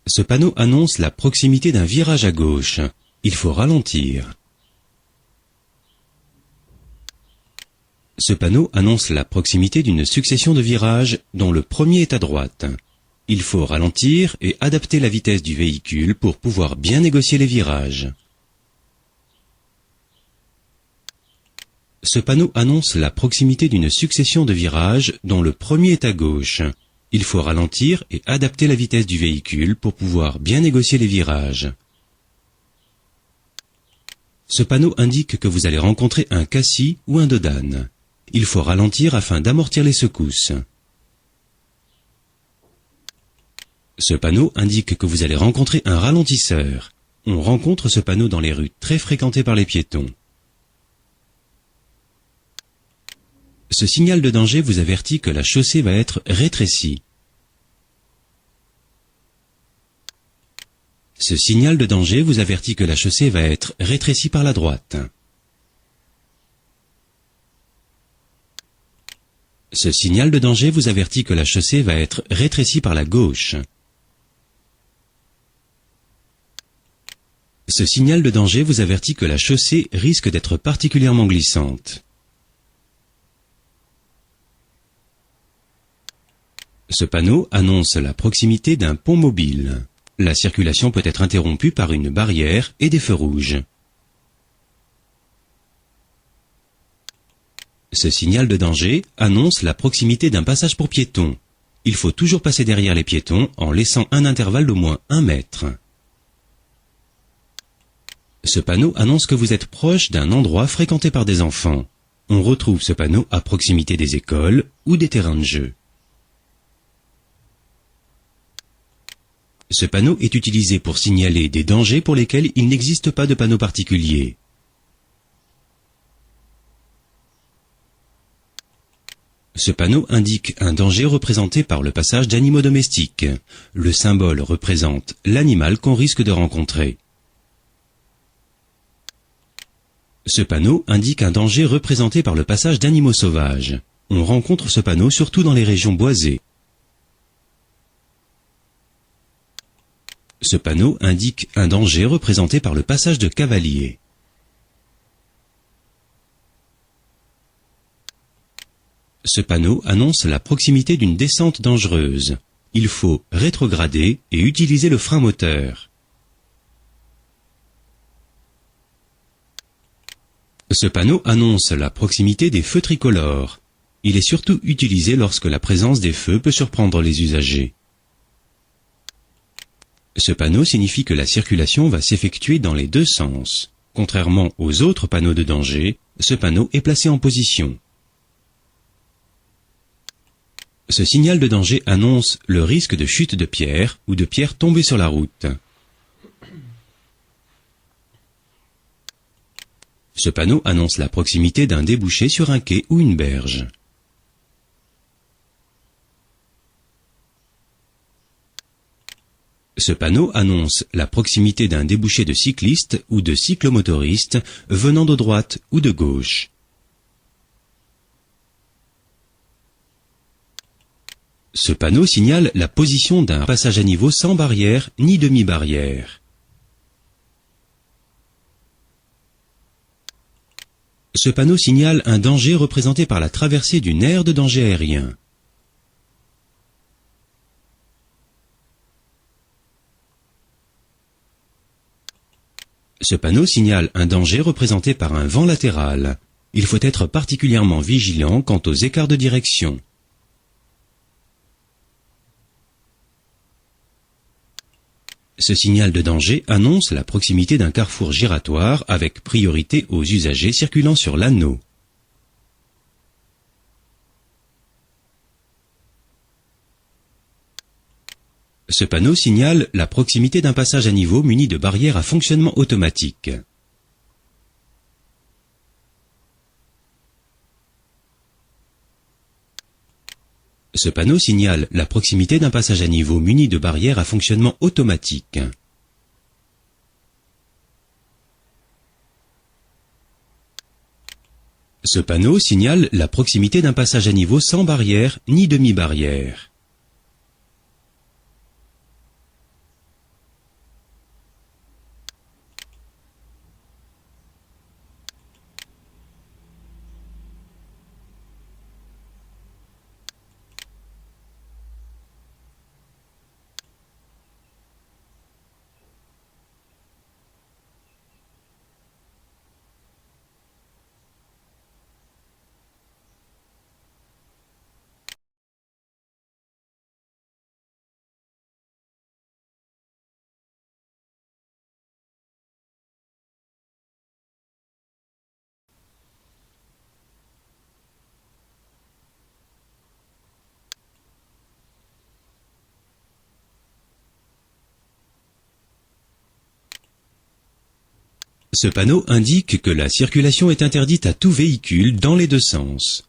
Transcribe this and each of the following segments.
Ce panneau annonce la proximité d'un virage à gauche. Il faut ralentir. Ce panneau annonce la proximité d'une succession de virages dont le premier est à droite. Il faut ralentir et adapter la vitesse du véhicule pour pouvoir bien négocier les virages. Ce panneau annonce la proximité d'une succession de virages dont le premier est à gauche. Il faut ralentir et adapter la vitesse du véhicule pour pouvoir bien négocier les virages. Ce panneau indique que vous allez rencontrer un cassis ou un dodane. Il faut ralentir afin d'amortir les secousses. Ce panneau indique que vous allez rencontrer un ralentisseur. On rencontre ce panneau dans les rues très fréquentées par les piétons. Ce signal de danger vous avertit que la chaussée va être rétrécie. Ce signal de danger vous avertit que la chaussée va être rétrécie par la droite. Ce signal de danger vous avertit que la chaussée va être rétrécie par la gauche. Ce signal de danger vous avertit que la chaussée risque d'être particulièrement glissante. Ce panneau annonce la proximité d'un pont mobile. La circulation peut être interrompue par une barrière et des feux rouges. Ce signal de danger annonce la proximité d'un passage pour piétons. Il faut toujours passer derrière les piétons en laissant un intervalle d'au moins 1 mètre. Ce panneau annonce que vous êtes proche d'un endroit fréquenté par des enfants. On retrouve ce panneau à proximité des écoles ou des terrains de jeu. Ce panneau est utilisé pour signaler des dangers pour lesquels il n'existe pas de panneau particulier. Ce panneau indique un danger représenté par le passage d'animaux domestiques. Le symbole représente l'animal qu'on risque de rencontrer. Ce panneau indique un danger représenté par le passage d'animaux sauvages. On rencontre ce panneau surtout dans les régions boisées. Ce panneau indique un danger représenté par le passage de cavaliers. Ce panneau annonce la proximité d'une descente dangereuse. Il faut rétrograder et utiliser le frein moteur. Ce panneau annonce la proximité des feux tricolores. Il est surtout utilisé lorsque la présence des feux peut surprendre les usagers. Ce panneau signifie que la circulation va s'effectuer dans les deux sens. Contrairement aux autres panneaux de danger, ce panneau est placé en position. Ce signal de danger annonce le risque de chute de pierres ou de pierres tombées sur la route. Ce panneau annonce la proximité d'un débouché sur un quai ou une berge. Ce panneau annonce la proximité d'un débouché de cyclistes ou de cyclomotoristes venant de droite ou de gauche. Ce panneau signale la position d'un passage à niveau sans barrière ni demi-barrière. Ce panneau signale un danger représenté par la traversée d'une aire de danger aérien. Ce panneau signale un danger représenté par un vent latéral. Il faut être particulièrement vigilant quant aux écarts de direction. Ce signal de danger annonce la proximité d'un carrefour giratoire avec priorité aux usagers circulant sur l'anneau. Ce panneau signale la proximité d'un passage à niveau muni de barrières à fonctionnement automatique. Ce panneau signale la proximité d'un passage à niveau muni de barrières à fonctionnement automatique. Ce panneau signale la proximité d'un passage à niveau sans barrière ni demi-barrière. Ce panneau indique que la circulation est interdite à tout véhicule dans les deux sens.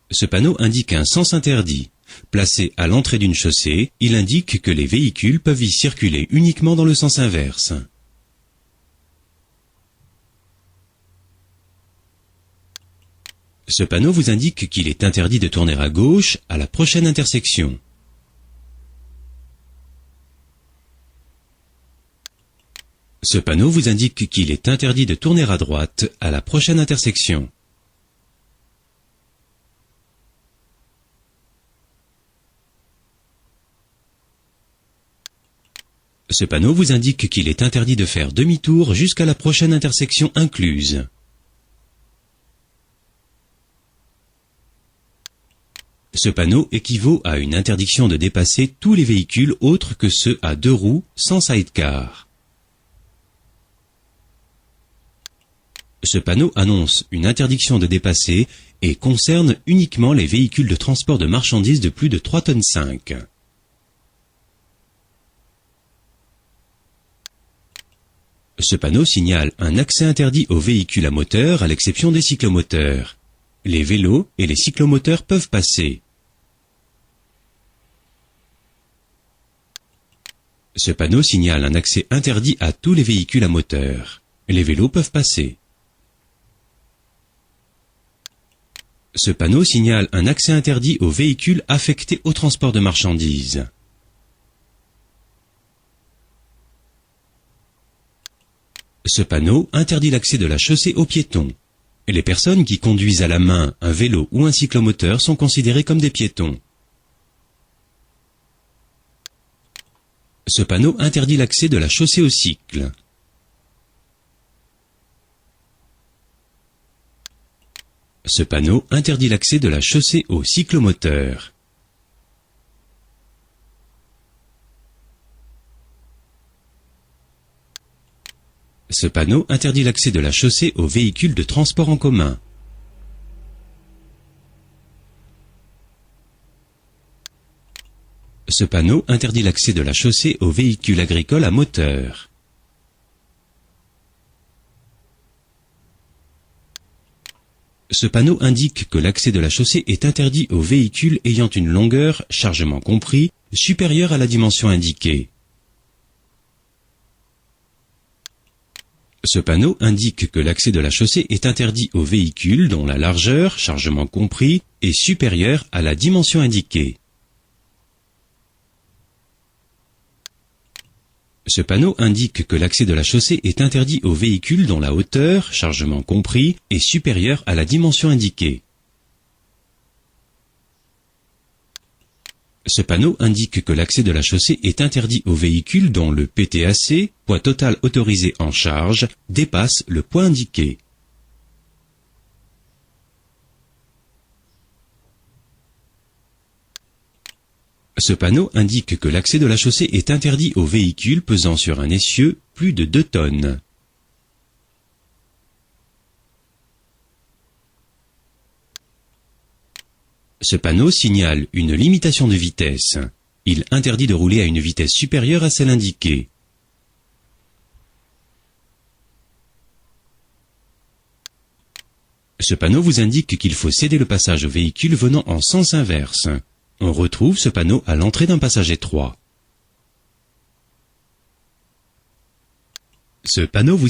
Ce panneau indique un sens interdit. Placé à l'entrée d'une chaussée, il indique que les véhicules peuvent y circuler uniquement dans le sens inverse. Ce panneau vous indique qu'il est interdit de tourner à gauche à la prochaine intersection. Ce panneau vous indique qu'il est interdit de tourner à droite à la prochaine intersection. Ce panneau vous indique qu'il est interdit de faire demi-tour jusqu'à la prochaine intersection incluse. Ce panneau équivaut à une interdiction de dépasser tous les véhicules autres que ceux à deux roues sans sidecar. Ce panneau annonce une interdiction de dépasser et concerne uniquement les véhicules de transport de marchandises de plus de 3,5 tonnes. Ce panneau signale un accès interdit aux véhicules à moteur à l'exception des cyclomoteurs. Les vélos et les cyclomoteurs peuvent passer. Ce panneau signale un accès interdit à tous les véhicules à moteur. Les vélos peuvent passer. Ce panneau signale un accès interdit aux véhicules affectés au transport de marchandises. Ce panneau interdit l'accès de la chaussée aux piétons. Les personnes qui conduisent à la main un vélo ou un cyclomoteur sont considérées comme des piétons. Ce panneau interdit l'accès de la chaussée aux cycles. Ce panneau interdit l'accès de la chaussée aux cyclomoteurs. Ce panneau interdit l'accès de la chaussée aux véhicules de transport en commun. Ce panneau interdit l'accès de la chaussée aux véhicules agricoles à moteur. Ce panneau indique que l'accès de la chaussée est interdit aux véhicules ayant une longueur, chargement compris, supérieure à la dimension indiquée. Ce panneau indique que l'accès de la chaussée est interdit aux véhicules dont la largeur, chargement compris, est supérieure à la dimension indiquée. Ce panneau indique que l'accès de la chaussée est interdit aux véhicules dont la hauteur, chargement compris, est supérieure à la dimension indiquée. Ce panneau indique que l'accès de la chaussée est interdit aux véhicules dont le PTAC, poids total autorisé en charge, dépasse le poids indiqué. Ce panneau indique que l'accès de la chaussée est interdit aux véhicules pesant sur un essieu plus de 2 tonnes. Ce panneau signale une limitation de vitesse. Il interdit de rouler à une vitesse supérieure à celle indiquée. Ce panneau vous indique qu'il faut céder le passage aux véhicules venant en sens inverse. On retrouve ce panneau à l'entrée d'un passage étroit. Ce panneau vous